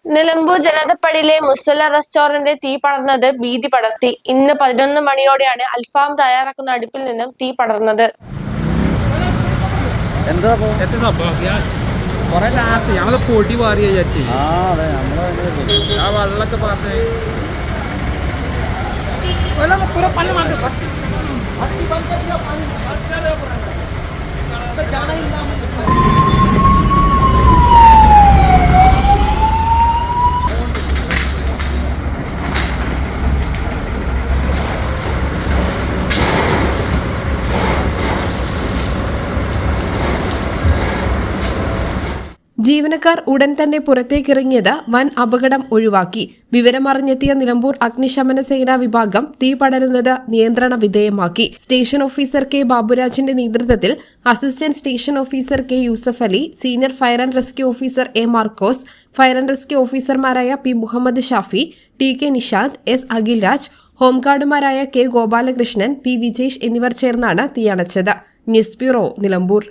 നിലമ്പൂർ ജനതപ്പടിയിലെ മുസ്വല്ല restaurant തീ പടർന്നത് ഭീതി പടർത്തി. ഇന്ന് 11 മണിയോടെയാണ് അൽഫാം തയ്യാറാക്കുന്ന അടുപ്പിൽ നിന്നും തീ പടർന്നത്. പൊടി മാറി ആ വെള്ളമൊക്കെ പറഞ്ഞ് ജീവനക്കാർ ഉടൻ തന്നെ പുറത്തേക്കിറങ്ങിയത് വൻ അപകടം ഒഴിവാക്കി. വിവരമറിഞ്ഞെത്തിയ നിലമ്പൂർ അഗ്നിശമന സേനാ വിഭാഗം തീ പടരുന്നത് നിയന്ത്രണ വിധേയമാക്കി. സ്റ്റേഷൻ ഓഫീസർ കെ ബാബുരാജിന്റെ നേതൃത്വത്തിൽ assistant station officer K Yusuf Ali, senior fire and rescue officer A Markose, fire and rescue ഓഫീസർമാരായ P Muhammad Shafi, T K Nishanth, S Akhilraj, ഹോംഗാർഡുമാരായ കെ ഗോപാലകൃഷ്ണൻ, പി വിജേഷ് എന്നിവർ ചേർന്നാണ് തീയണച്ചത്. News bureau, Nilambur.